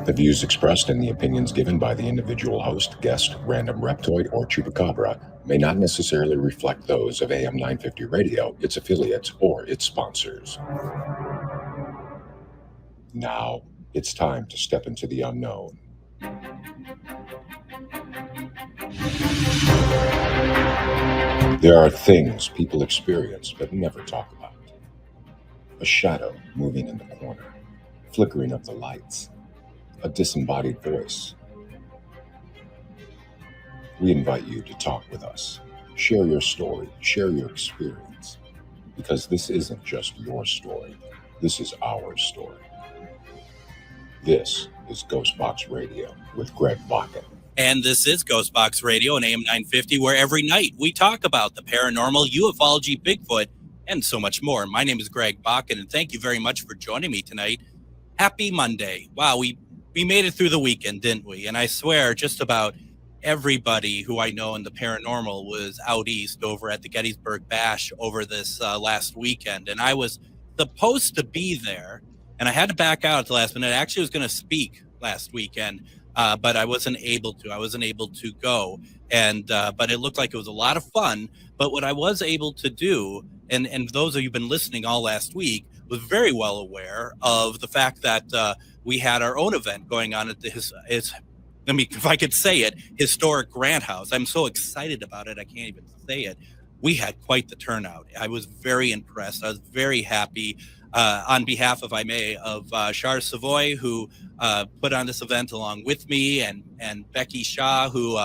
The views expressed and the opinions given by the individual host, guest, random reptoid, or chupacabra may not necessarily reflect those of AM 950 Radio, its affiliates, or its sponsors. Now, it's time to step into the unknown. There are things people experience but never talk about. A shadow moving in the corner, flickering of the lights, a disembodied voice. We invite you to talk with us. Share your story, share your experience, because this isn't just your story. This is our story. This is GhostBox Radio with Greg Bakun. And this is GhostBox Radio on AM 950, where every night we talk about the paranormal, ufology, Bigfoot, and so much more. My name is Greg Bakun, and thank you very much for joining me tonight. Happy Monday. Wow, we made it through the weekend, didn't we? And I swear just about everybody who I know in the paranormal was out east over at the Gettysburg Bash over this last weekend. And I was supposed to be there, and I had to back out at the last minute. I actually was going to speak last weekend, but I wasn't able to. I wasn't able to go. And but it looked like it was a lot of fun. But what I was able to do, and those of you who've been listening all last week, was very well aware of the fact that we had our own event going on at if I could say it, historic Grant House. I'm so excited about it, I can't even say it. We had quite the turnout. I was very impressed. I was very happy on behalf, if I may, of Char Savoy, who put on this event along with me, and Becky Shaw, who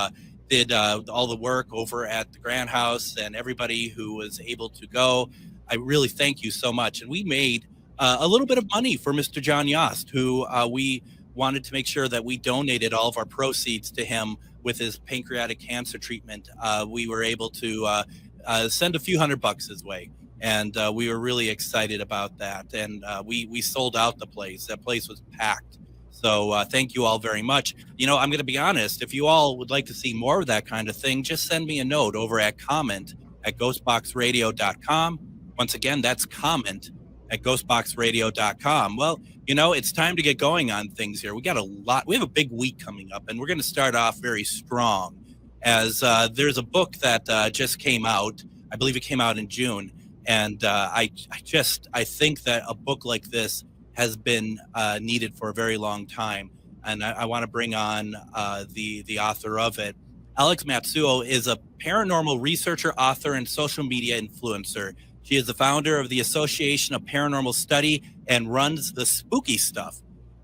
did all the work over at the Grant House, and everybody who was able to go. I really thank you so much. And we made a little bit of money for Mr. John Yost, who we wanted to make sure that we donated all of our proceeds to him with his pancreatic cancer treatment. We were able to send a few $100 his way. And we were really excited about that. And we sold out the place. That place was packed. So thank you all very much. You know, I'm going to be honest. If you all would like to see more of that kind of thing, just send me a note over at comment@ghostboxradio.com. Once again, that's comment@ghostboxradio.com. Well, you know, it's time to get going on things here. We have a big week coming up, and we're going to start off very strong, as there's a book that just came out. I believe it came out in June. And I think that a book like this has been needed for a very long time. And I want to bring on the author of it. Alex Matsuo is a paranormal researcher, author, and social media influencer. She is the founder of the Association of Paranormal Study and runs the Spooky Stuff.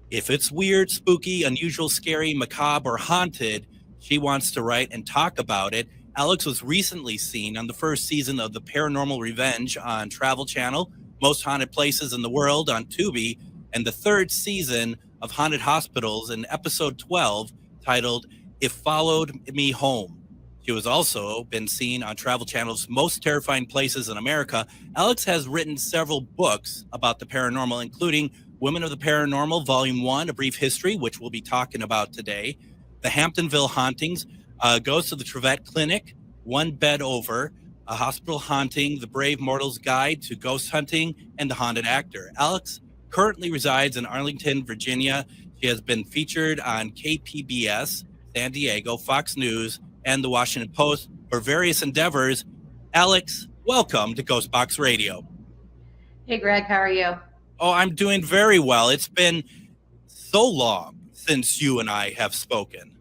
If it's weird, spooky, unusual, scary, macabre, or haunted, she wants to write and talk about it. Alex was recently seen on the first season of The Paranormal Revenge on Travel Channel, Most Haunted Places in the World on Tubi, and the third season of Haunted Hospitals in episode 12, titled It Followed Me Home. She was also been seen on Travel Channel's Most Terrifying Places in America. Alex has written several books about the paranormal, including Women of the Paranormal Vol.1, A Brief History, which we'll be talking about today, The Hamptonville Hauntings, Ghosts of the Trevette Clinic, One Bed Over, A Hospital Haunting, The Brave Mortal's Guide to Ghost Hunting, and The Haunted Actor. Alex currently resides in Arlington, Virginia. She has been featured on KPBS, San Diego, Fox News, and The Washington Post for various endeavors. Alex, welcome to GhostBox Radio. Hey, Greg, how are you? Oh, I'm doing very well. It's been so long since you and I have spoken.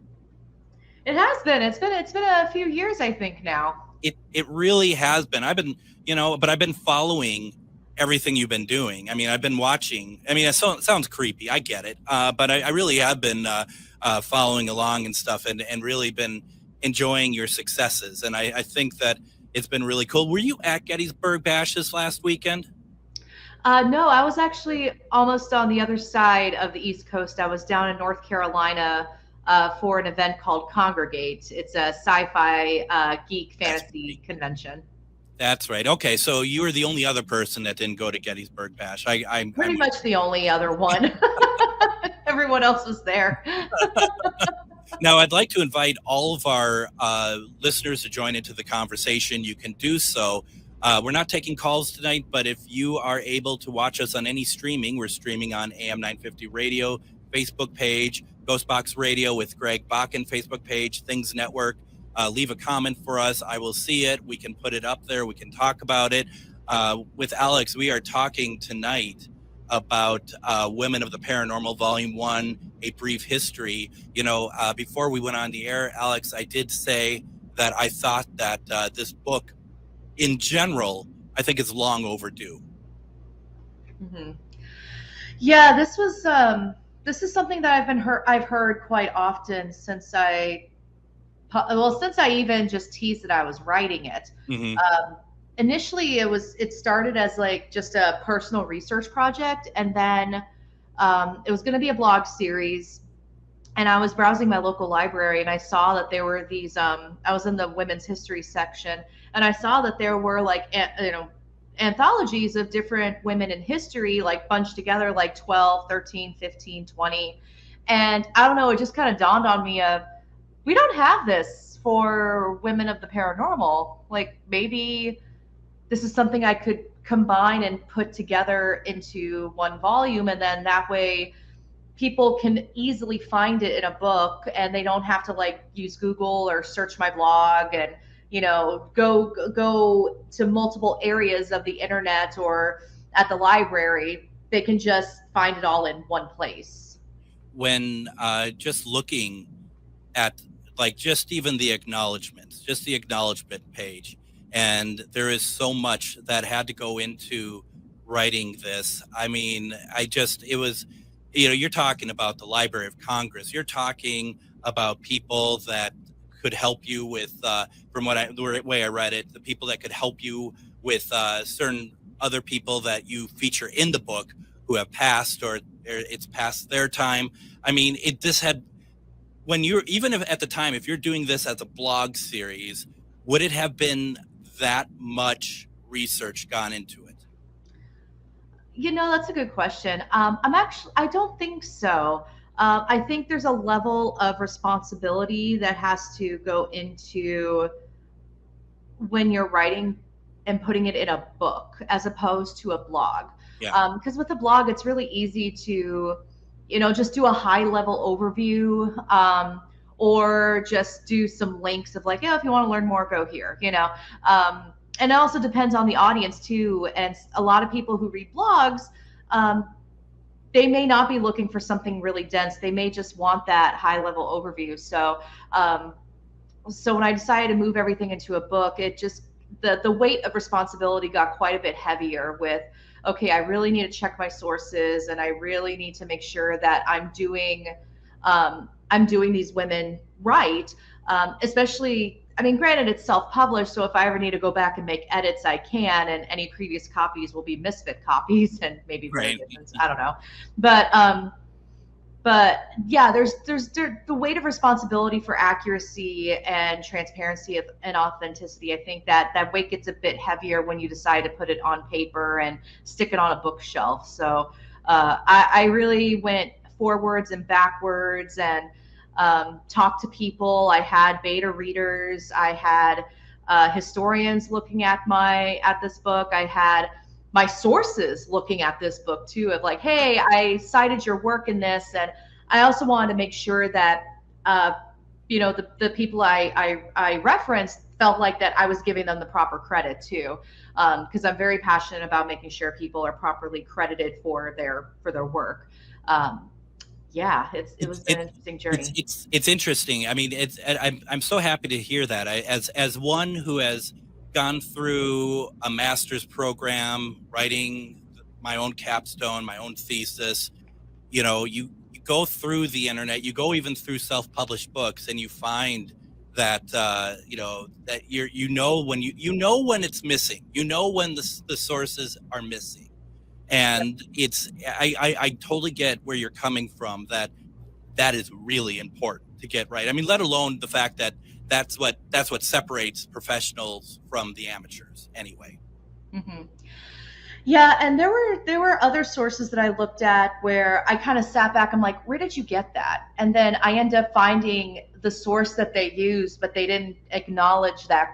It has been. It's been a few years, I think, now. It really has been. I've been following everything you've been doing. I mean, I've been watching. I mean, it sounds creepy. I get it. But I really have been following along and stuff, and really been enjoying your successes. And I think that it's been really cool. Were you at Gettysburg Bash this last weekend? No, I was actually almost on the other side of the East Coast. I was down in North Carolina for an event called Congregate. It's a sci-fi geek fantasy convention. That's right. Okay, so you were the only other person that didn't go to Gettysburg Bash. I'm pretty much the only other one. Everyone else was there. Now, I'd like to invite all of our listeners to join into the conversation. You can do so. We're not taking calls tonight, but if you are able to watch us on any streaming, we're streaming on AM 950 Radio, Facebook page, GhostBox Radio with Greg Bakun Facebook page, Things Network. Leave a comment for us. I will see it. We can put it up there. We can talk about it. With Alex, we are talking tonight about Women of the Paranormal Vol.1, A Brief History. Before we went on the air, Alex, I did say that I thought that this book, in general, I think is long overdue. Mm-hmm. Yeah, this is something that I've heard quite often since I even just teased that I was writing it. Mm-hmm. Initially, it started as like just a personal research project, and then it was going to be a blog series. And I was browsing my local library, and I saw that there were these. I was in the women's history section, and I saw that there were anthologies of different women in history, like bunched together, like 12, 13, 15, 20. And I don't know, it just kind of dawned on me we don't have this for women of the paranormal. Like, maybe this is something I could combine and put together into one volume, and then that way people can easily find it in a book, and they don't have to like use Google or search my blog and go to multiple areas of the internet or at the library. They can just find it all in one place. When just looking at just even the acknowledgments, just the acknowledgement page, and there is so much that had to go into writing this. I mean, it was, you're talking about the Library of Congress. You're talking about people that could help you with, from the way I read it, the people that could help you with certain other people that you feature in the book who have passed or it's past their time. I mean, at the time, if you're doing this as a blog series, would it have been that much research gone into it? That's a good question. I don't think so. I think there's a level of responsibility that has to go into when you're writing and putting it in a book as opposed to a blog. Yeah. Because with a blog, it's really easy to, just do a high level overview, or just do some links of like, if you want to learn more, go here, and it also depends on the audience too. And a lot of people who read blogs, they may not be looking for something really dense. They may just want that high level overview. So when I decided to move everything into a book, it just, the weight of responsibility got quite a bit heavier with, okay, I really need to check my sources, and I really need to make sure that I'm doing these women right. Especially, I mean, granted, it's self-published, so if I ever need to go back and make edits, I can, and any previous copies will be misfit copies and maybe very different. I don't know, but yeah, there's the weight of responsibility for accuracy and transparency and authenticity. I think that weight gets a bit heavier when you decide to put it on paper and stick it on a bookshelf. So I really went forwards and backwards and talked to people. I had beta readers. I had historians looking at this book. I had my sources looking at this book too, of like, hey, I cited your work in this. And I also wanted to make sure that, the people I referenced felt like that I was giving them the proper credit too. Because I'm very passionate about making sure people are properly credited for their work. It was an interesting journey. It's interesting. I mean, I'm so happy to hear that. As one who has gone through a master's program, writing my own capstone, my own thesis, you go through the internet, you go even through self-published books, and you find that that when it's missing, when the sources are missing. And I totally get where you're coming from, that is really important to get right. I mean, let alone the fact that that's what separates professionals from the amateurs anyway. Mm-hmm. Yeah, and there were other sources that I looked at where I kind of sat back. I'm like, where did you get that? And then I end up finding the source that they used, but they didn't acknowledge them.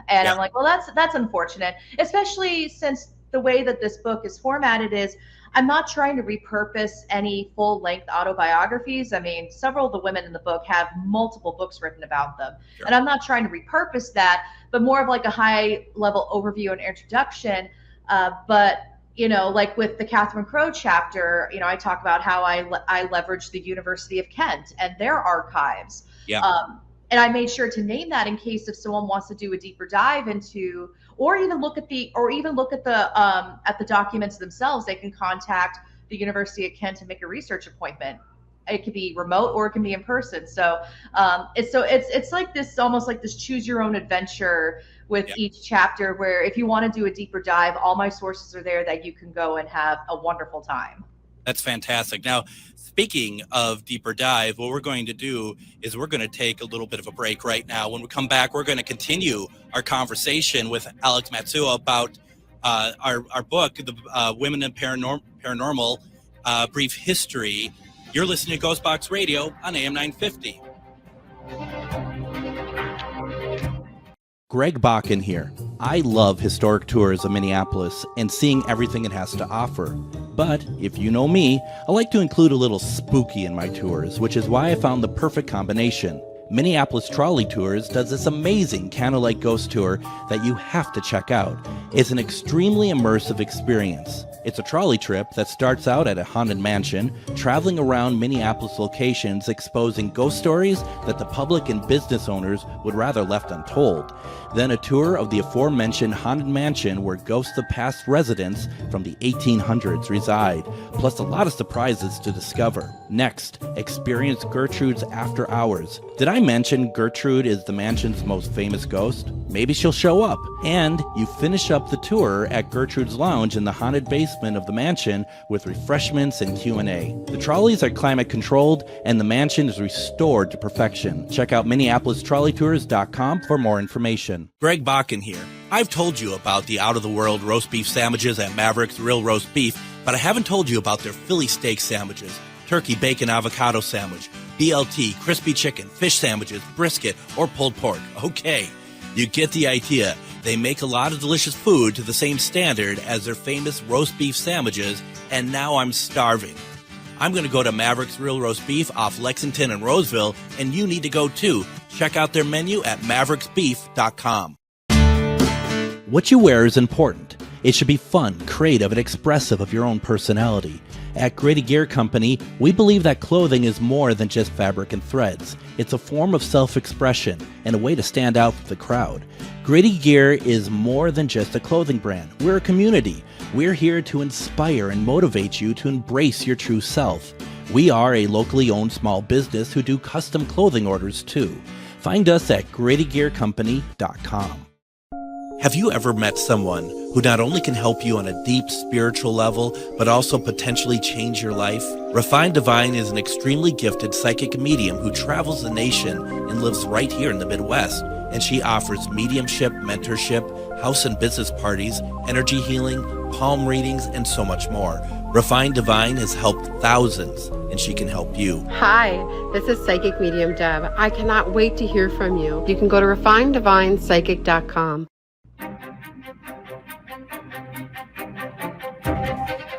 And I'm like, well, that's unfortunate, especially since the way that this book is formatted is I'm not trying to repurpose any full-length autobiographies. I mean, several of the women in the book have multiple books written about them. Sure. And I'm not trying to repurpose that, but more of like a high-level overview and introduction. But like with the Catherine Crowe chapter, I talk about how I leveraged the University of Kent and their archives. Yeah. And I made sure to name that in case if someone wants to do a deeper dive into, or even look at the documents themselves, they can contact the University of Kent to make a research appointment. It could be remote or it can be in person. So it's like this, almost like this choose your own adventure with each chapter, where if you want to do a deeper dive, all my sources are there that you can go and have a wonderful time. That's fantastic. Now, speaking of deeper dive, what we're going to do is we're going to take a little bit of a break right now. When we come back, we're going to continue our conversation with Alex Matsuo about our book, the Women in Paranormal Brief History. You're listening to GhostBox Radio on AM 950. Greg Bakun here. I love historic tours of Minneapolis and seeing everything it has to offer. But if you know me, I like to include a little spooky in my tours, which is why I found the perfect combination. Minneapolis Trolley Tours does this amazing candlelight ghost tour that you have to check out. It's an extremely immersive experience. It's a trolley trip that starts out at a haunted mansion, traveling around Minneapolis locations exposing ghost stories that the public and business owners would rather left untold. Then a tour of the aforementioned haunted mansion where ghosts of past residents from the 1800s reside, plus a lot of surprises to discover. Next, experience Gertrude's After Hours. Did I mention Gertrude is the mansion's most famous ghost? Maybe she'll show up. And you finish up the tour at Gertrude's Lounge in the haunted basement of the mansion with refreshments and Q&A. The trolleys are climate controlled and the mansion is restored to perfection. Check out MinneapolisTrolleyTours.com for more information. Greg Bakun here. I've told you about the out-of-the-world roast beef sandwiches at Maverick's Real Roast Beef, but I haven't told you about their Philly steak sandwiches, turkey bacon avocado sandwich, BLT, crispy chicken, fish sandwiches, brisket, or pulled pork. Okay, you get the idea. They make a lot of delicious food to the same standard as their famous roast beef sandwiches, and now I'm starving. I'm going to go to Maverick's Real Roast Beef off Lexington and Roseville, and you need to go too. Check out their menu at mavericksbeef.com. What you wear is important. It should be fun, creative, and expressive of your own personality. At Grady Gear Company, we believe that clothing is more than just fabric and threads. It's a form of self-expression and a way to stand out with the crowd. Grady Gear is more than just a clothing brand. We're a community. We're here to inspire and motivate you to embrace your true self. We are a locally owned small business who do custom clothing orders too. Find us at GradyGearCompany.com. Have you ever met someone who not only can help you on a deep spiritual level, but also potentially change your life? Refined Divine is an extremely gifted psychic medium who travels the nation and lives right here in the Midwest. And she offers mediumship, mentorship, house and business parties, energy healing, palm readings, and so much more. Refined Divine has helped thousands, and she can help you. Hi, this is Psychic Medium Deb. I cannot wait to hear from you. You can go to refineddivinepsychic.com.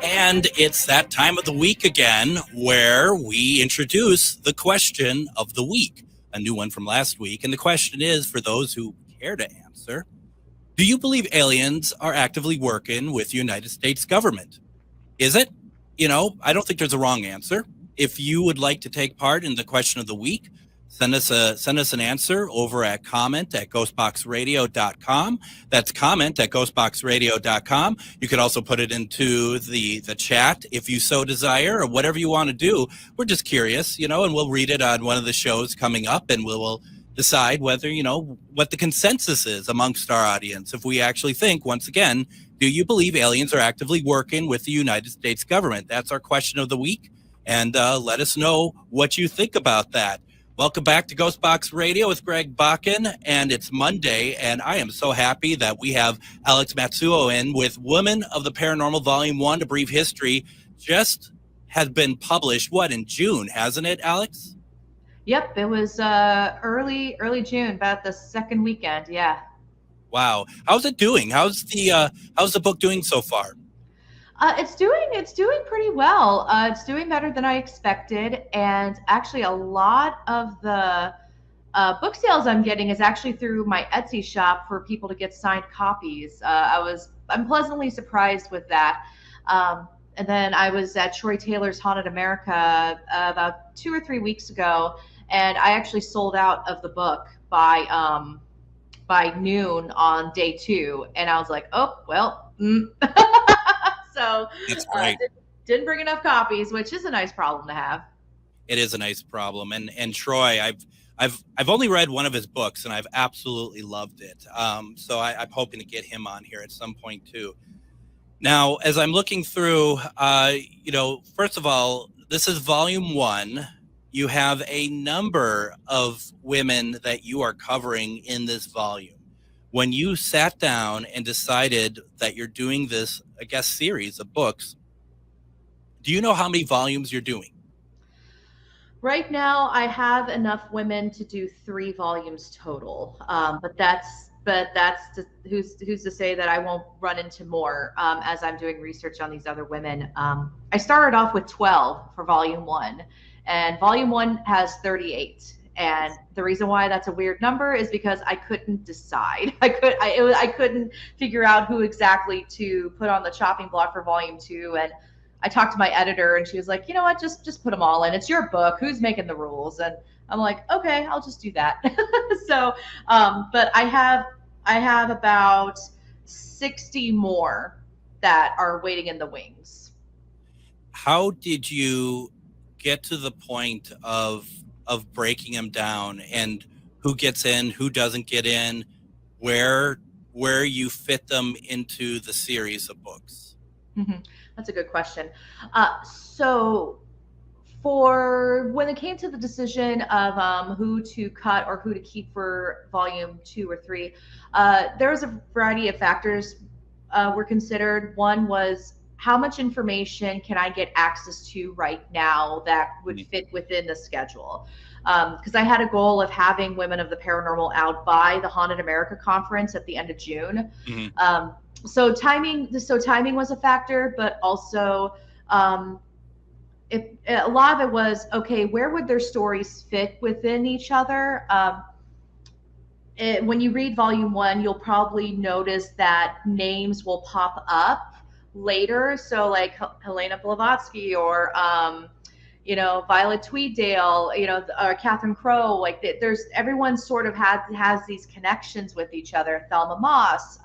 And it's that time of the week again where we introduce the question of the week, a new one from last week. And the question is, for those who care to answer, do you believe aliens are actively working with the United States government? Is it? I don't think there's a wrong answer. If you would like to take part in the question of the week, send us an answer over at comment@ghostboxradio.com. That's comment@ghostboxradio.com. You could also put it into the chat if you so desire, or whatever you want to do. We're just curious, and we'll read it on one of the shows coming up, and we'll decide whether, what the consensus is amongst our audience. If we actually think, once again, do you believe aliens are actively working with the United States government? That's our question of the week. And let us know what you think about that. Welcome back to GhostBox Radio with Greg Bakun, and it's Monday, and I am so happy that we have Alex Matsuo in with Women of the Paranormal Vol.1, A Brief History. Just has been published, in June, hasn't it, Alex? Yep, it was early June, about the second weekend, yeah. Wow. How's it doing? How's the book doing so far? It's doing pretty well. It's doing better than I expected, and actually, a lot of the book sales I'm getting is actually through my Etsy shop for people to get signed copies. I'm pleasantly surprised with that. And then I was at Troy Taylor's Haunted America about 2 or 3 weeks ago, and I actually sold out of the book by noon on day 2, and I was like, oh well. So That's great. Didn't bring enough copies, which is a nice problem to have. It is a nice problem. And Troy, I've only read one of his books, and I've absolutely loved it. So I'm hoping to get him on here at some point too. Now, as I'm looking through, first of all, this is volume 1. You have a number of women that you are covering in this volume. When you sat down and decided that you're doing this, I guess, series of books, do you know how many volumes you're doing? Right now, I have enough women to do 3 volumes total. Who's to say that I won't run into more as I'm doing research on these other women. I started off with 12 for volume 1, and volume 1 has 38. And the reason why that's a weird number is because I couldn't decide. I couldn't figure out who exactly to put on the chopping block for volume 2. And I talked to my editor, and she was like, you know what, just put them all in. It's your book. Who's making the rules? And I'm like, okay, I'll just do that. So, but I have about 60 more that are waiting in the wings. How did you get to the point of breaking them down, and who gets in, who doesn't get in, where you fit them into the series of books? Mm-hmm. That's a good question. So for when it came to the decision of who to cut or who to keep for volume 2 or 3, there was a variety of factors were considered. One was, how much information can I get access to right now that would fit within the schedule? Because I had a goal of having Women of the Paranormal out by the Haunted America conference at the end of June. Mm-hmm. So timing was a factor, but also a lot of it was, okay, where would their stories fit within each other? When you read volume 1, you'll probably notice that names will pop up later. So like Helena Blavatsky or, Violet Tweeddale, or Catherine Crowe, like there's everyone sort of has these connections with each other. Thelma Moss,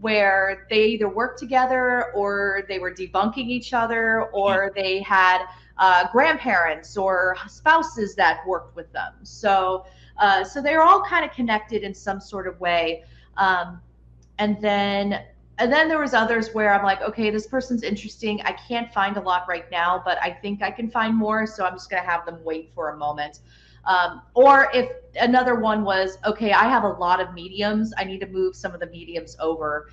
where they either worked together or they were debunking each other, or they had grandparents or spouses that worked with them. So they're all kind of connected in some sort of way. And then there was others where I'm like, okay, this person's interesting. I can't find a lot right now, but I think I can find more. So I'm just going to have them wait for a moment. Or if another one was, okay, I have a lot of mediums, I need to move some of the mediums over,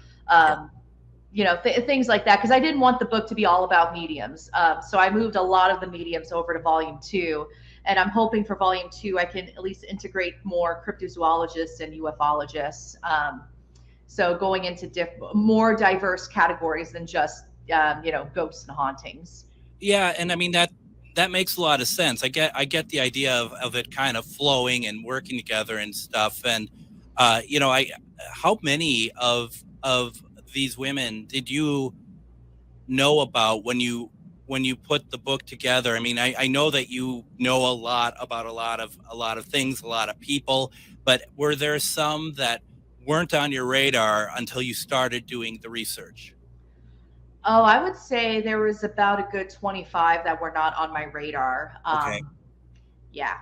things like that. Because I didn't want the book to be all about mediums. So I moved a lot of the mediums over to volume 2. And I'm hoping for volume 2, I can at least integrate more cryptozoologists and ufologists. So going into more diverse categories than just, ghosts and hauntings. Yeah. And I mean, that makes a lot of sense. I get the idea of it kind of flowing and working together and stuff. And, how many of these women did you know about when you put the book together? I mean, I know that you know a lot about a lot of things, a lot of people, but were there some that weren't on your radar until you started doing the research? Oh, I would say there was about a good 25 that were not on my radar. Okay. Yeah,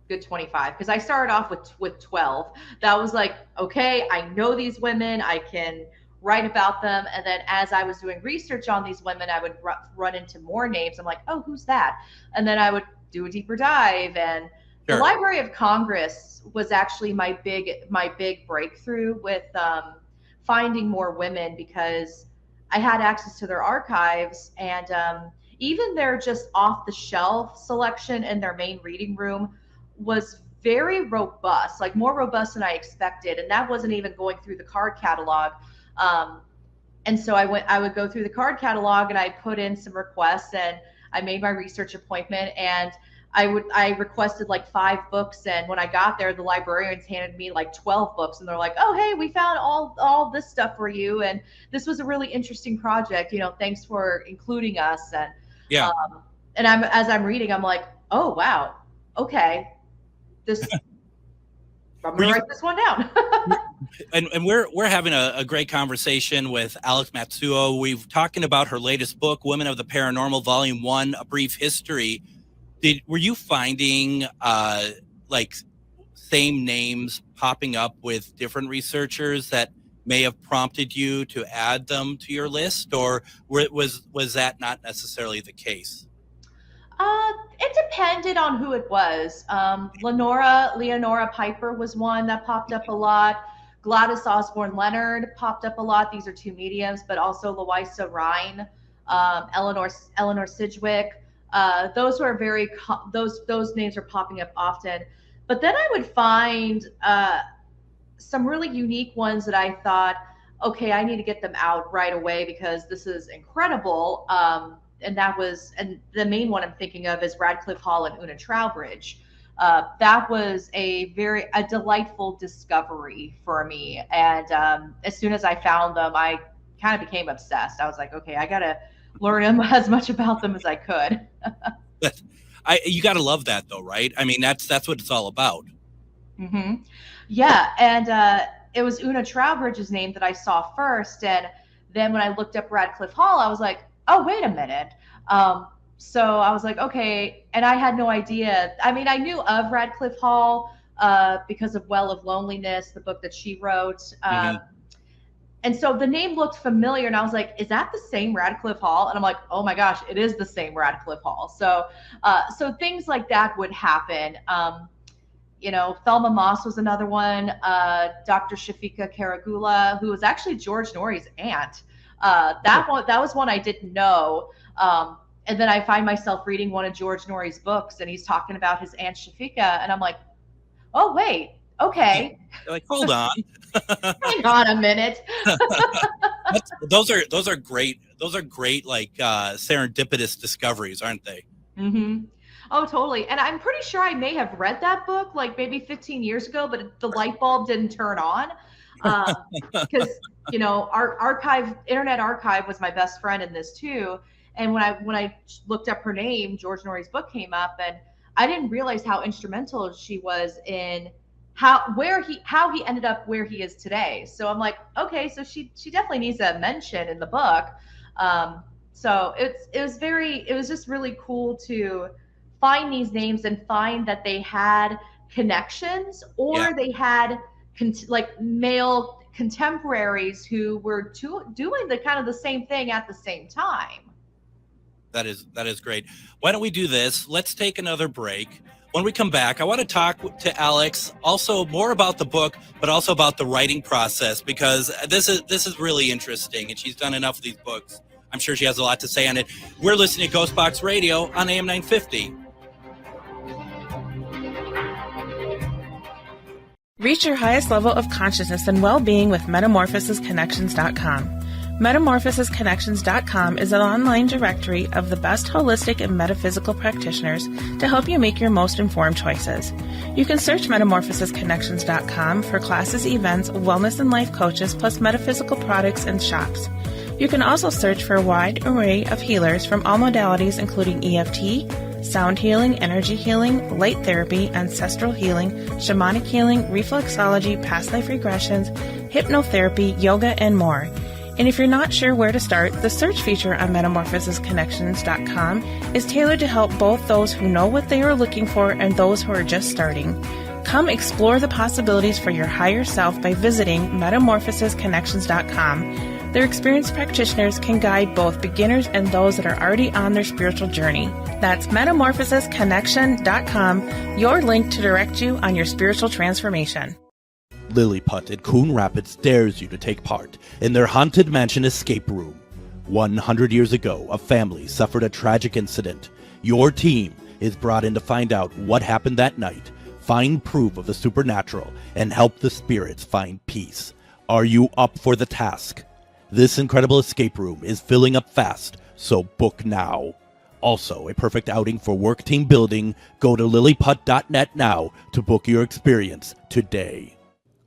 good 25. Because I started off with 12. That was like, okay, I know these women, I can write about them. And then as I was doing research on these women, I would run into more names. I'm like, oh, who's that? And then I would do a deeper dive. And Sure. The Library of Congress was actually my big breakthrough with finding more women, because I had access to their archives, and even their just off the shelf selection in their main reading room was very robust, like more robust than I expected. And that wasn't even going through the card catalog. And so I would go through the card catalog and I put in some requests, and I made my research appointment, and I requested like 5 books. And when I got there, the librarians handed me like 12 books, and they're like, oh, hey, we found all this stuff for you. And this was a really interesting project. Thanks for including us. And yeah. And as I'm reading, I'm like, oh, wow. Okay. I'm going to write this one down. and we're having a great conversation with Alex Matsuo. We've talking about her latest book, Women of the Paranormal Vol.1, A Brief History. Were you finding like same names popping up with different researchers that may have prompted you to add them to your list, or was that not necessarily the case? It depended on who it was. Leonora Piper was one that popped up a lot. Gladys Osborne Leonard popped up a lot. These are 2 mediums, but also Louisa Rhine, Eleanor Sidgwick. Those were those names are popping up often. But then I would find some really unique ones that I thought, okay, I need to get them out right away because this is incredible. And the main one I'm thinking of is Radcliffe Hall and Una Trowbridge. That was a delightful discovery for me. And as soon as I found them, I kind of became obsessed. I was like, okay, I got to learn as much about them as I could. You got to love that though, right? I mean, that's what it's all about. Mm-hmm. Yeah. And it was Una Trowbridge's name that I saw first. And then when I looked up Radcliffe Hall, I was like, oh, wait a minute. So I was like, okay. And I had no idea. I mean, I knew of Radcliffe Hall because of Well of Loneliness, the book that she wrote. And so the name looked familiar, and I was like, is that the same Radcliffe Hall? And I'm like, oh my gosh, it is the same Radcliffe Hall. So things like that would happen. Thelma Moss was another one. Dr. Shafika Karagula, who was actually George Norrie's aunt. That was one I didn't know. And then I find myself reading one of George Norrie's books, and he's talking about his aunt Shafika, and I'm like, oh wait, okay. You're like, hold on. Hang on a minute. Those are great. Those are great, like serendipitous discoveries, aren't they? Mm-hmm. Oh, totally. And I'm pretty sure I may have read that book like maybe 15 years ago, but the light bulb didn't turn on. Because our Internet Archive was my best friend in this too. And when I looked up her name, George Norrie's book came up, and I didn't realize how instrumental she was in how he ended up where he is today. So I'm like, okay, so she definitely needs a mention in the book. So it was just really cool to find these names and find that they had connections, or they had male contemporaries who were doing the kind of the same thing at the same time. That is great. Why don't we do this? Let's take another break. When we come back, I want to talk to Alex also more about the book, but also about the writing process, because this is really interesting, and she's done enough of these books. I'm sure she has a lot to say on it. We're listening to GhostBox Radio on AM 950. Reach your highest level of consciousness and well-being with MetamorphosisConnections.com. MetamorphosisConnections.com is an online directory of the best holistic and metaphysical practitioners to help you make your most informed choices. You can search MetamorphosisConnections.com for classes, events, wellness and life coaches, plus metaphysical products and shops. You can also search for a wide array of healers from all modalities, including EFT, sound healing, energy healing, light therapy, ancestral healing, shamanic healing, reflexology, past life regressions, hypnotherapy, yoga, and more. And if you're not sure where to start, the search feature on MetamorphosisConnections.com is tailored to help both those who know what they are looking for and those who are just starting. Come explore the possibilities for your higher self by visiting MetamorphosisConnections.com. Their experienced practitioners can guide both beginners and those that are already on their spiritual journey. That's MetamorphosisConnection.com, your link to direct you on your spiritual transformation. Lilliput in Coon Rapids dares you to take part in their Haunted Mansion escape room. 100 years ago, a family suffered a tragic incident. Your team is brought in to find out what happened that night, find proof of the supernatural, and help the spirits find peace. Are you up for the task? This incredible escape room is filling up fast, so book now. Also, a perfect outing for work team building. Go to lilyput.net now to book your experience today.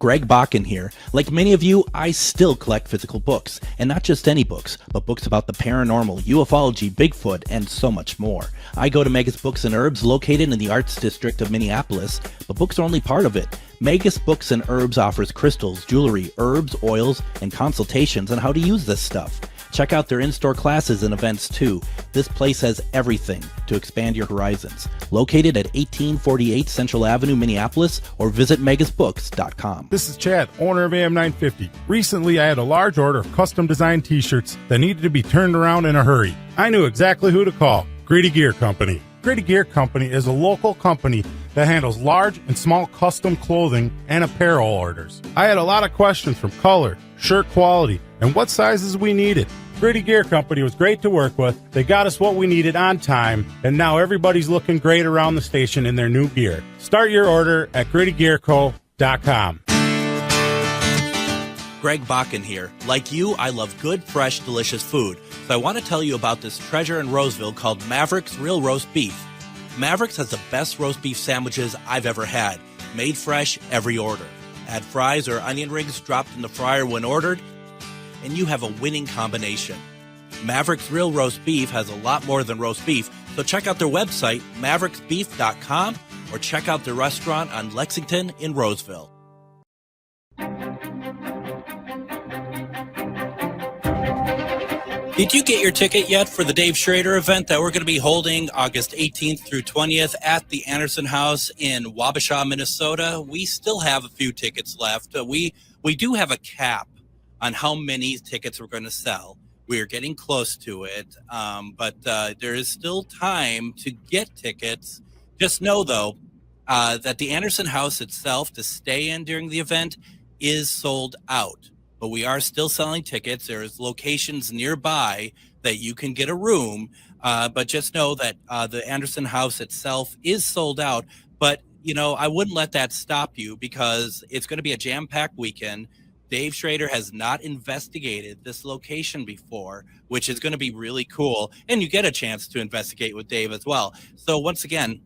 Greg Bakun here. Like many of you, I still collect physical books, and not just any books, but books about the paranormal, ufology, Bigfoot, and so much more. I go to Megas Books and Herbs, located in the Arts District of Minneapolis, but books are only part of it. Megas Books and Herbs offers crystals, jewelry, herbs, oils, and consultations on how to use this stuff. Check out their in-store classes and events too. This place has everything to expand your horizons. Located at 1848 Central Avenue, Minneapolis, or visit megasbooks.com. This is Chad, owner of AM 950. Recently, I had a large order of custom designed t-shirts that needed to be turned around in a hurry. I knew exactly who to call. Grady Gear Company. Grady Gear Company is a local company that handles large and small custom clothing and apparel orders. I had a lot of questions from color, shirt quality, and what sizes we needed. Grady Gear Company was great to work with. They got us what we needed on time, and now everybody's looking great around the station in their new gear. Start your order at GradyGearCo.com. Greg Bakun here. Like you, I love good, fresh, delicious food. So I want to tell you about this treasure in Roseville called Maverick's Real Roast Beef. Maverick's has the best roast beef sandwiches I've ever had. Made fresh every order. Add fries or onion rings dropped in the fryer when ordered, and you have a winning combination. Maverick's Real Roast Beef has a lot more than roast beef, so check out their website, mavericksbeef.com, or check out their restaurant on Lexington in Roseville. Did you get your ticket yet for the Dave Schrader event that we're going to be holding August 18th through 20th at the Anderson House in Wabasha, Minnesota? We still have a few tickets left. We do have a cap on how many tickets we're going to sell. We are getting close to it, but there is still time to get tickets. Just know, though, that the Anderson House itself to stay in during the event is sold out. But we are still selling tickets. There's locations nearby that you can get a room. But just know that the Anderson House itself is sold out. But, you know, I wouldn't let that stop you because it's going to be a jam-packed weekend. Dave Schrader has not investigated this location before, which is going to be really cool. And you get a chance to investigate with Dave as well. So once again,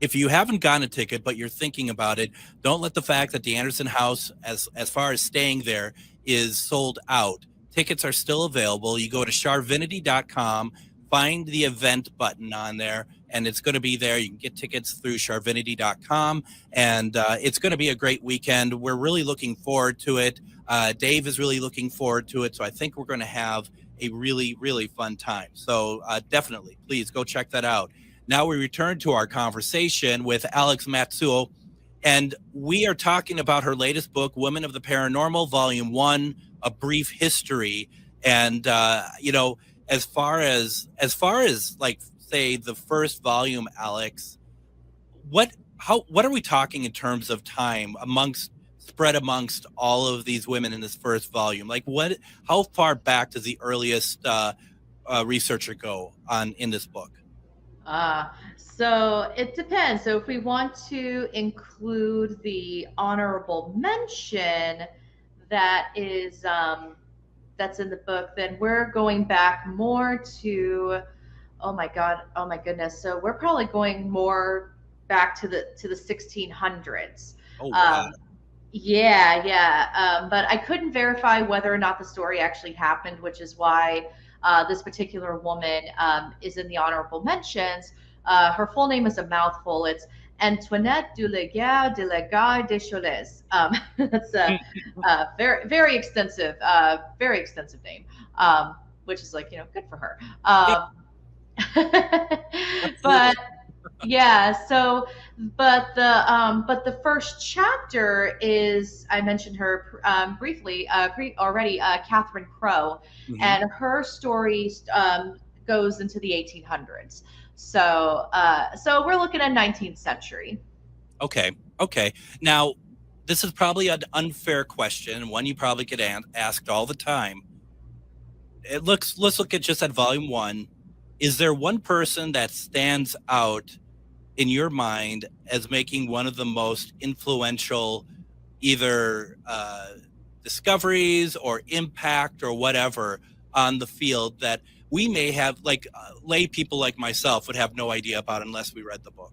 if you haven't gotten a ticket, but you're thinking about it, don't let the fact that the Anderson House, as far as staying there, is sold out. Tickets are still available. You go to charvinity.com, find the event button on there, and it's going to be there. You can get tickets through charvinity.com, and it's going to be a great weekend. We're really looking forward to it. Dave is really looking forward to it, so I think we're going to have a really, really fun time. So definitely, please go check that out. Now we return to our conversation with Alex Matsuo, and we are talking about her latest book, Women of the Paranormal, Vol.1, A Brief History. And, you know, as far as like, say, the first volume, Alex, what are we talking in terms of time spread amongst all of these women in this first volume? Like, how far back does the earliest researcher go in this book? So it depends. So if we want to include the honorable mention that is that's in the book, then we're going back more to, oh my goodness. So we're probably going more back to the 1600s. Oh, wow. But I couldn't verify whether or not the story actually happened, which is why this particular woman is in the honorable mentions. Her full name is a mouthful. It's Antoinette Duleguer de la Gare des Cholets. That's a very, very extensive name, which is, like, you know, good for her. But yeah, so but the first chapter is, I mentioned her briefly already, Catherine Crowe, and her story goes into the 1800s. So we're looking at 19th century. Okay. Now, this is probably an unfair question, one you probably get asked all the time. Let's look at Volume 1. Is there one person that stands out in your mind as making one of the most influential, either discoveries or impact or whatever on the field that we may have, like lay people like myself would have no idea about unless we read the book?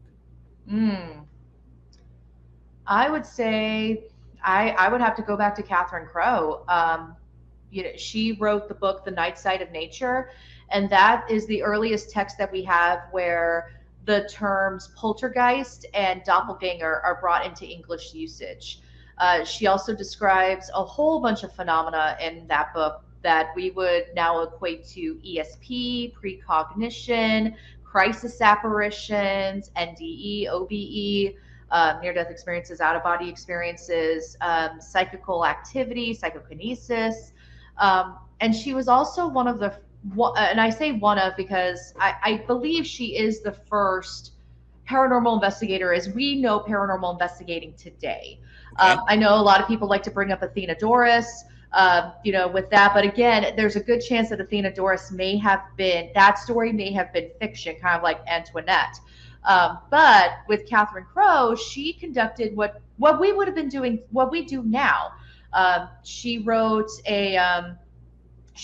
I would say I would have to go back to Catherine Crowe. She wrote the book The Night Side of Nature, and that is the earliest text that we have where the terms poltergeist and doppelganger are brought into English usage. She also describes a whole bunch of phenomena in that book that we would now equate to ESP, precognition, crisis apparitions, NDE, OBE, near-death experiences, out-of-body experiences, psychical activity, psychokinesis. And she was also one of the, and I say one of because I believe she is the first paranormal investigator as we know paranormal investigating today. Okay. I know a lot of people like to bring up Athena Doris, with that, but again, there's a good chance that Athena Doris that story may have been fiction, kind of like Antoinette. But with Catherine Crowe, she conducted what we would have been doing, what we do now. She wrote a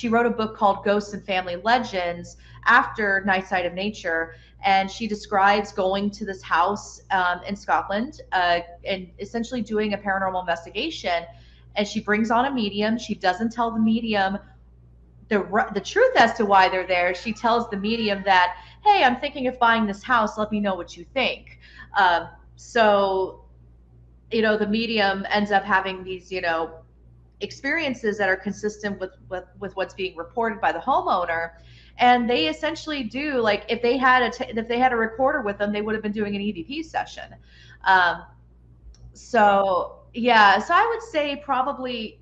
book called Ghosts and Family Legends after Night Side of Nature, and she describes going to this house in Scotland and essentially doing a paranormal investigation. And she brings on a medium. She doesn't tell the medium the truth as to why they're there. She tells the medium that, hey, I'm thinking of buying this house. Let me know what you think. So the medium ends up having these, experiences that are consistent with what's being reported by the homeowner. And they essentially do, like, if they had a recorder with them, they would have been doing an EVP session. So I would say probably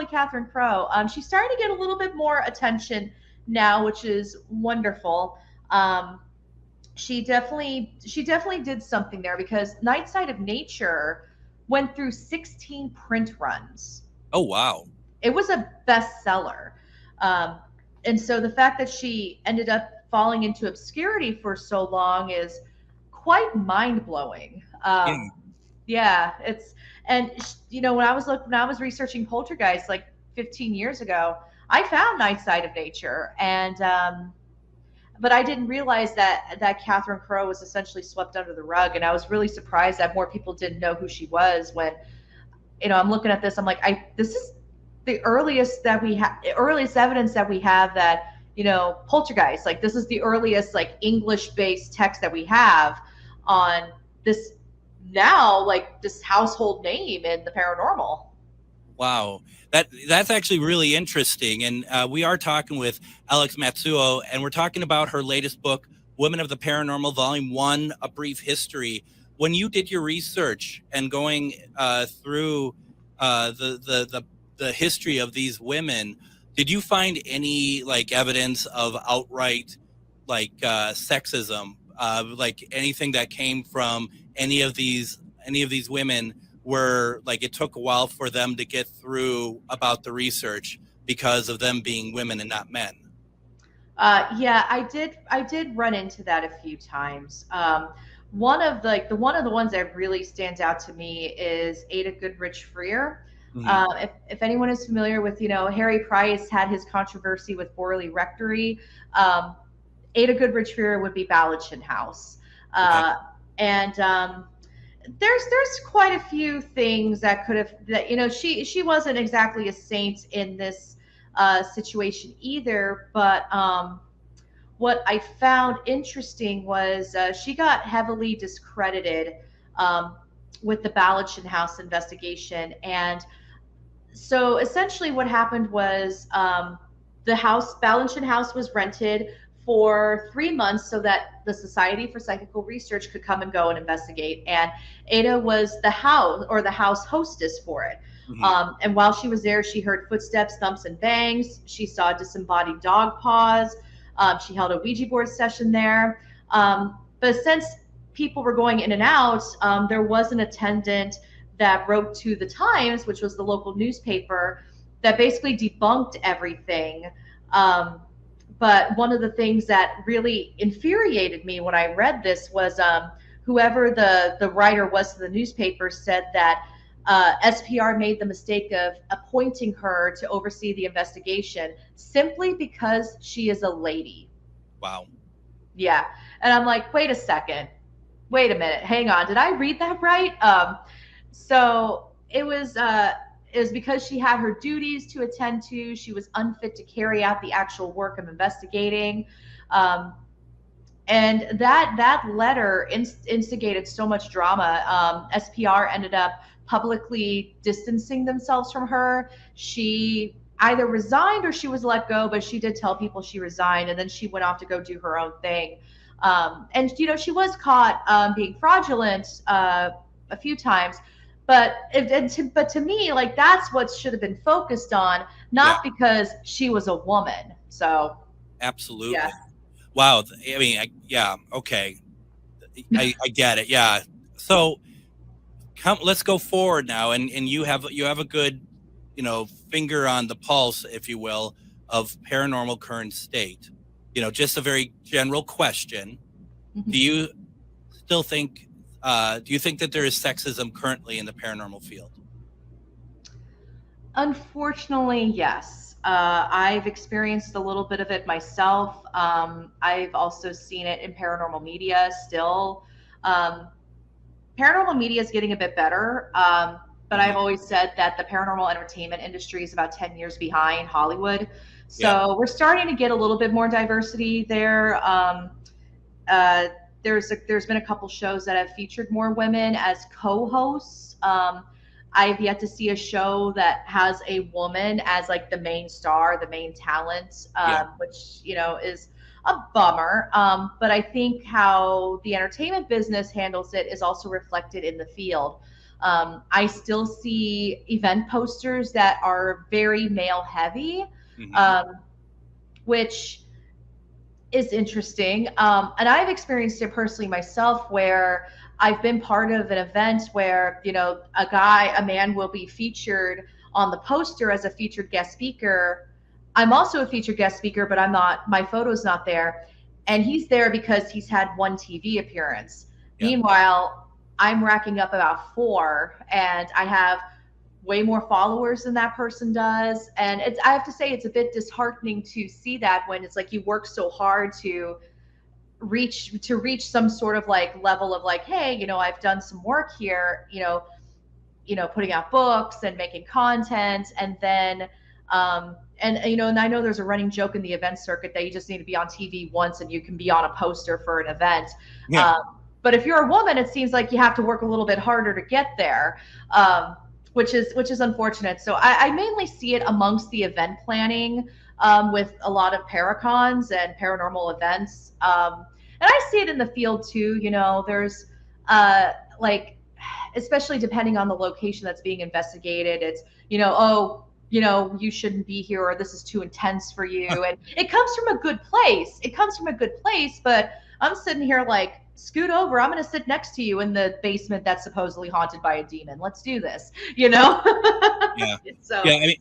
Catherine Crowe. She's starting to get a little bit more attention now, which is wonderful. She definitely did something there because Night Side of Nature went through 16 print runs. Oh, wow. It was a bestseller. And so the fact that she ended up falling into obscurity for so long is quite mind-blowing. Yeah, when I was researching poltergeist like 15 years ago, I found Night Side of Nature, and but I didn't realize that Catherine Crowe was essentially swept under the rug, and I was really surprised that more people didn't know who she was. When I'm looking at this, I'm like, this is the earliest evidence that we have that poltergeist. Like, this is the earliest like English-based text that we have on this. Now, like, this household name in the paranormal. Wow, that's actually really interesting. And we are talking with Alex Matsuo, and we're talking about her latest book, Women of the Paranormal Vol.1, A Brief History. When you did your research and going through the history of these women, did you find any like evidence of outright like sexism, like anything that came from any of these women where like it took a while for them to get through about the research because of them being women and not men? I did run into that a few times. One of the ones that really stands out to me is Ada Goodrich Freer. Mm-hmm. If anyone is familiar with, Harry Price had his controversy with Borley Rectory, Ada Goodrich Freer would be Balachin House. Okay. And there's quite a few things that could have, she wasn't exactly a saint in this situation either, but what I found interesting was she got heavily discredited with the Balachin House investigation. And so essentially what happened was Balachin House was rented for 3 months so that the Society for Psychical Research could come and go and investigate. And Ada was the house hostess for it. Mm-hmm. And while she was there, she heard footsteps, thumps, and bangs. She saw disembodied dog paws. She held a Ouija board session there. But since people were going in and out, there was an attendant that wrote to the Times, which was the local newspaper, that basically debunked everything. But one of the things that really infuriated me when I read this was whoever the writer was to the newspaper said that SPR made the mistake of appointing her to oversee the investigation simply because she is a lady. Wow. Yeah. And I'm like, wait a minute, hang on, did I read that right? So it was because she had her duties to attend to. She was unfit to carry out the actual work of investigating. And that letter instigated so much drama. SPR ended up publicly distancing themselves from her. She either resigned or she was let go, but she did tell people she resigned, and then she went off to go do her own thing. And she was caught being fraudulent a few times, but to me, like, that's what should have been focused on, not because she was a woman. So absolutely. Yeah. Wow. I mean, okay. I get it. Yeah. So let's go forward now. And you have a good, finger on the pulse, if you will, of paranormal current state. Just a very general question. Mm-hmm. Do you still think, do you think that there is sexism currently in the paranormal field? Unfortunately, yes. I've experienced a little bit of it myself. I've also seen it in paranormal media still. Paranormal media is getting a bit better, but I've always said that the paranormal entertainment industry is about 10 years behind Hollywood. So we're starting to get a little bit more diversity there. There's been a couple shows that have featured more women as co-hosts. I've yet to see a show that has a woman as like the main star, the main talent, which, is a bummer. But I think how the entertainment business handles it is also reflected in the field. I still see event posters that are very male heavy, which is interesting. And I've experienced it personally myself, where I've been part of an event where, a man will be featured on the poster as a featured guest speaker. I'm also a featured guest speaker, but my photo's not there. And he's there because he's had one TV appearance. Yeah. Meanwhile, I'm racking up about 4, and I have way more followers than that person does. And I have to say, it's a bit disheartening to see that, when it's like you work so hard to reach some sort of like level of like, hey, I've done some work here, putting out books and making content, and then and I know there's a running joke in the event circuit that you just need to be on TV once and you can be on a poster for an event. But if you're a woman, it seems like you have to work a little bit harder to get there, which is unfortunate. So I mainly see it amongst the event planning, with a lot of paracons and paranormal events. And I see it in the field too. There's especially depending on the location that's being investigated, it's, you shouldn't be here, or this is too intense for you. And it comes from a good place. But I'm sitting here like, scoot over. I'm going to sit next to you in the basement that's supposedly haunted by a demon. Let's do this, Yeah. So, yeah. I mean,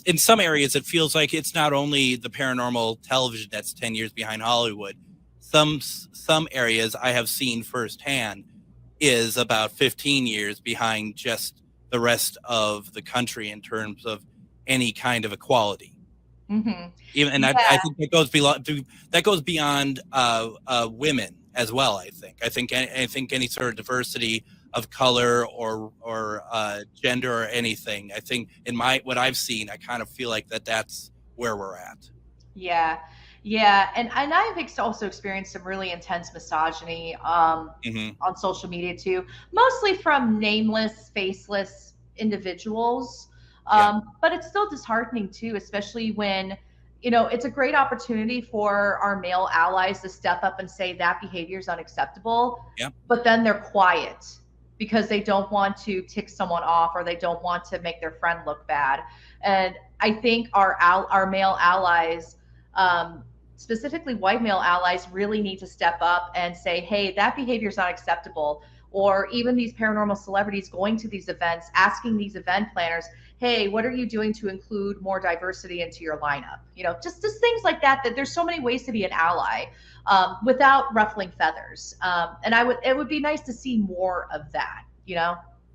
in some areas, it feels like it's not only the paranormal television that's 10 years behind Hollywood. Some areas I have seen firsthand is about 15 years behind just the rest of the country in terms of any kind of equality. Mm-hmm. I think that goes beyond women as well. I think any sort of diversity of color or gender or anything. I think in what I've seen, I kind of feel like that's where we're at. Yeah. Yeah, and I've also experienced some really intense misogyny on social media too, mostly from nameless, faceless individuals. But it's still disheartening too, especially when, it's a great opportunity for our male allies to step up and say that behavior is unacceptable. Yeah. But then they're quiet because they don't want to tick someone off, or they don't want to make their friend look bad. And I think our male allies, specifically white male allies, really need to step up and say, hey, that behavior is not acceptable. Or even these paranormal celebrities going to these events, asking these event planners, hey, what are you doing to include more diversity into your lineup? Just things like that there's so many ways to be an ally, without ruffling feathers. And it would be nice to see more of that,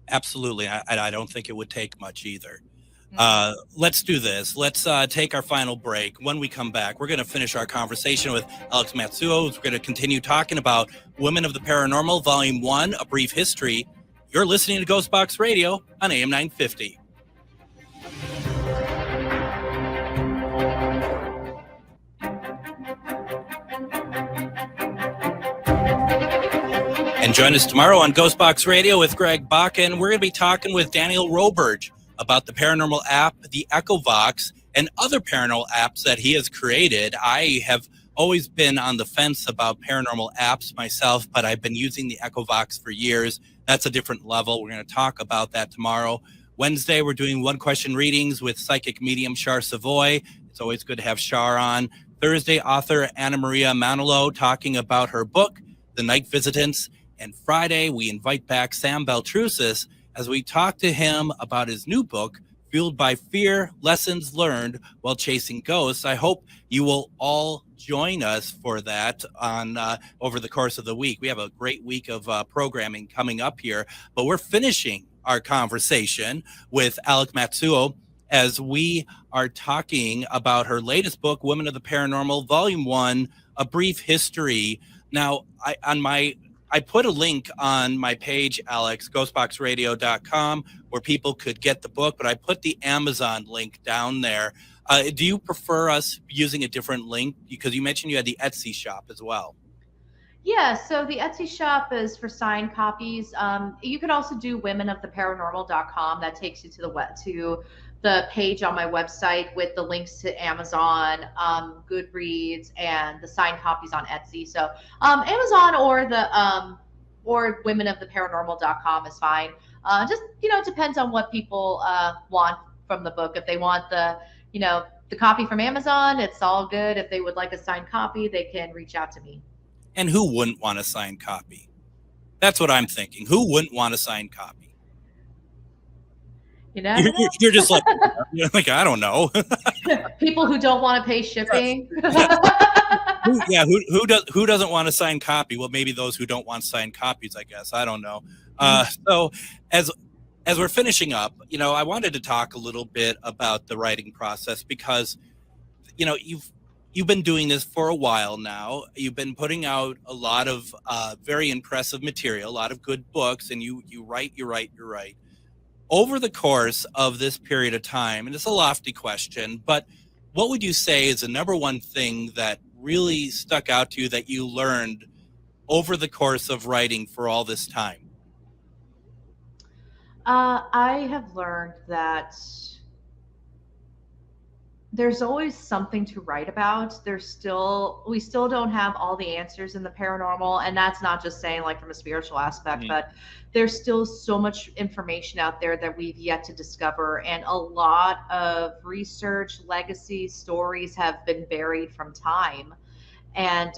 Absolutely. I don't think it would take much either. Let's do this. Let's take our final break. When we come back, we're going to finish our conversation with Alex Matsuo. We're going to continue talking about Women of the Paranormal, Volume 1, A Brief History. You're listening to GhostBox Radio on AM 950. And join us tomorrow on GhostBox Radio with Greg Bakun. We're going to be talking with Daniel Roberge about the paranormal app, the EchoVox, and other paranormal apps that he has created. I have always been on the fence about paranormal apps myself, but I've been using the EchoVox for years. That's a different level. We're going to talk about that tomorrow. Wednesday, we're doing one-question readings with psychic medium Char Savoy. It's always good to have Char on. Thursday, author Anna Maria Manilow talking about her book, The Night Visitants. And Friday, we invite back Sam Beltrusis as we talk to him about his new book, Fueled by Fear, Lessons Learned While Chasing Ghosts. I hope you will all join us for that on over the course of the week. We have a great week of programming coming up here, but we're finishing our conversation with Alex Matsuo as we are talking about her latest book, Women of the Paranormal, Volume 1, A Brief History. Now, I put a link on my page, Alex, ghostboxradio.com, where people could get the book, but I put the Amazon link down there. Do you prefer us using a different link? Because you mentioned you had the Etsy shop as well. Yeah, so the Etsy shop is for signed copies. You can also do womenoftheparanormal.com. That takes you to the page on my website with the links to Amazon, Goodreads, and the signed copies on Etsy. So Amazon or womenoftheparanormal.com is fine. It depends on what people want from the book. If they want the copy from Amazon, it's all good. If they would like a signed copy, they can reach out to me. And who wouldn't want a signed copy? That's what I'm thinking. Who wouldn't want a signed copy? You're just like, I don't know. People who don't want to pay shipping. Who doesn't want a signed copy? Well, maybe those who don't want signed copies, I guess. I don't know. So as we're finishing up, I wanted to talk a little bit about the writing process because, you've been doing this for a while now. You've been putting out a lot of very impressive material, a lot of good books, and you write. Over the course of this period of time, and it's a lofty question, but what would you say is the number one thing that really stuck out to you that you learned over the course of writing for all this time? I have learned that there's always something to write about. We still don't have all the answers in the paranormal, and that's not just saying like from a spiritual aspect, but there's still so much information out there that we've yet to discover, and a lot of research, legacy, stories have been buried from time, and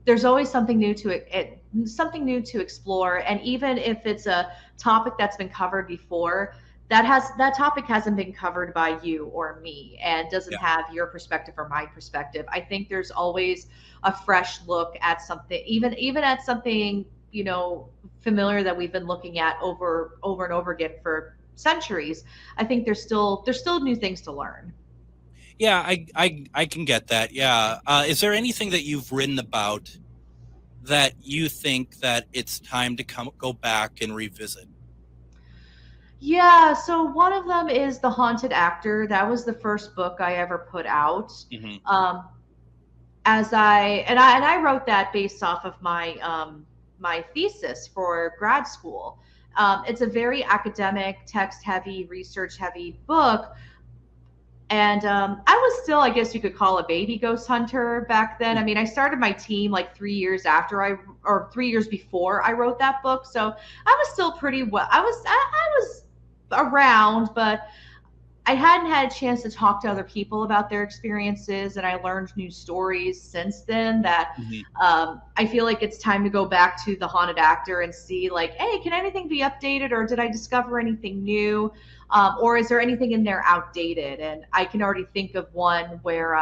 there's always something new to explore. And even if it's a topic that's been covered before, that topic hasn't been covered by you or me and doesn't have your perspective or my perspective. I think there's always a fresh look at something, even at something, familiar that we've been looking at over and over again for centuries. I think there's still new things to learn. Yeah, I can get that. Yeah. Is there anything that you've written about that you think that it's time to go back and revisit? Yeah, so one of them is The Haunted Actor. That was the first book I ever put out. Mm-hmm. I wrote that based off of my my thesis for grad school. It's a very academic, text-heavy, research-heavy book. And I was still, I guess you could call, a baby ghost hunter back then. I mean, I started my team like 3 years before I wrote that book. So I was still pretty well. I was around, but I hadn't had a chance to talk to other people about their experiences, and I learned new stories since then that I feel like it's time to go back to The Haunted Actor and see, like, hey, can anything be updated, or did I discover anything new, or is there anything in there outdated? And I can already think of one where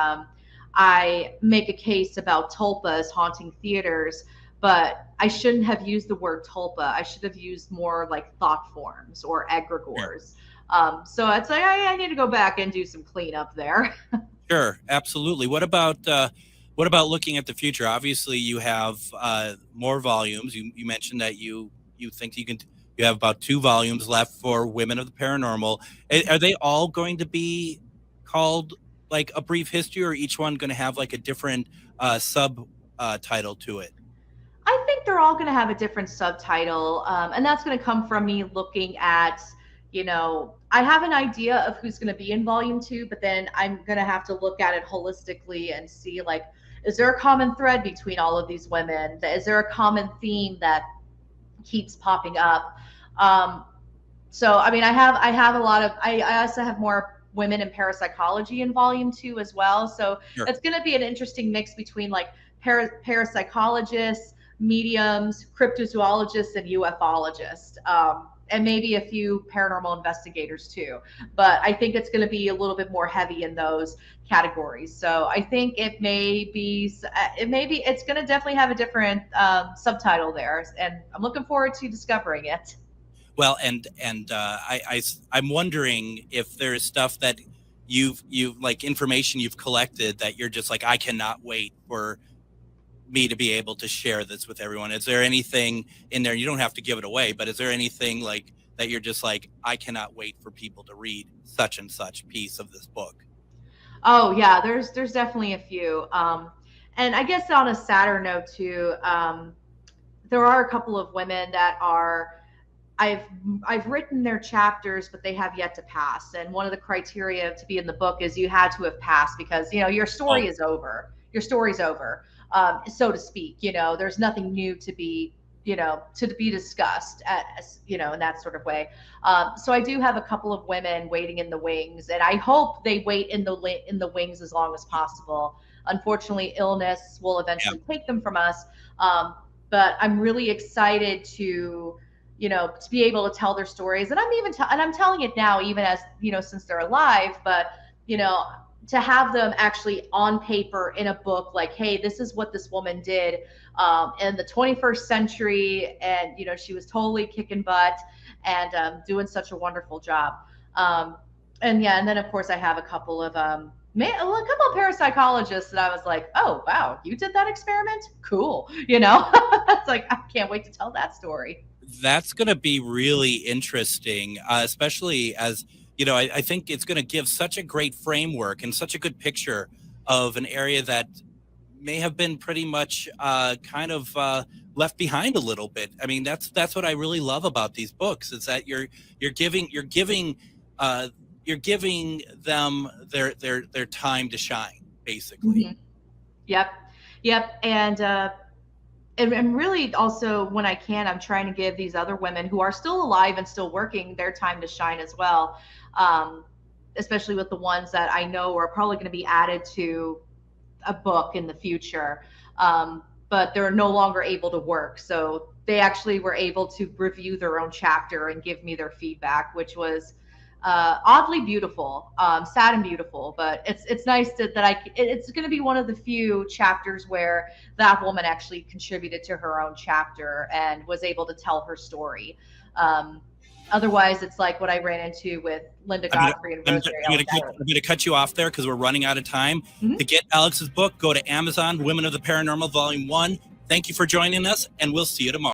I make a case about tulpas haunting theaters, but I shouldn't have used the word tulpa. I should have used more like thought forms or egregores. So it's like I need to go back and do some cleanup there. Sure, absolutely. What about looking at the future? Obviously, you have more volumes. You mentioned that you think you have about 2 volumes left for Women of the Paranormal. Are they all going to be called like A Brief History, or each one going to have like a different subtitle to it? I think they're all going to have a different subtitle, and that's going to come from me looking at, I have an idea of who's going to be in volume 2, but then I'm going to have to look at it holistically and see, like, is there a common thread between all of these women? Is there a common theme that keeps popping up? So, I mean, I have a lot of, I also have more women in parapsychology in volume 2 as well. So Sure. It's going to be an interesting mix between like parapsychologists, mediums, cryptozoologists, and ufologists, and maybe a few paranormal investigators too. But I think it's going to be a little bit more heavy in those categories. So I think it's going to definitely have a different subtitle there, and I'm looking forward to discovering it. Well, and I'm wondering if there's stuff that you've like information you've collected that you're just like, I cannot wait for me to be able to share this with everyone. Is there anything in there? You don't have to give it away, but is there anything like that you're just like, I cannot wait for people to read such and such piece of this book? Oh yeah, there's definitely a few. And I guess on a sadder note too, there are a couple of women that are, I've written their chapters, but they have yet to pass. And one of the criteria to be in the book is you had to have passed, because your story is over. Your story's over, so to speak. There's nothing new to be discussed in that sort of way. So I do have a couple of women waiting in the wings, and I hope they wait in the wings as long as possible. Unfortunately, illness will eventually take them from us. But I'm really excited to be able to tell their stories. And I'm telling it now, even as, since they're alive, but, to have them actually on paper in a book, like, hey, this is what this woman did in the 21st century. And, she was totally kicking butt and doing such a wonderful job. And then of course I have a couple of parapsychologists that I was like, oh, wow, you did that experiment? Cool. It's like, I can't wait to tell that story. That's going to be really interesting, especially as, I think it's going to give such a great framework and such a good picture of an area that may have been pretty much kind of left behind a little bit. I mean, that's what I really love about these books, is that you're giving them their time to shine, basically. Mm-hmm. Yep. And really also, when I can, I'm trying to give these other women who are still alive and still working their time to shine as well. Especially with the ones that I know are probably going to be added to a book in the future. But they're no longer able to work. So they actually were able to review their own chapter and give me their feedback, which was oddly beautiful, sad and beautiful. But it's nice it's going to be one of the few chapters where that woman actually contributed to her own chapter and was able to tell her story. Otherwise, it's like what I ran into with Linda Godfrey and Rosemary. I'm going to cut you off there because we're running out of time. Mm-hmm. To get Alex's book, go to Amazon, Women of the Paranormal Vol.1. Thank you for joining us, and we'll see you tomorrow.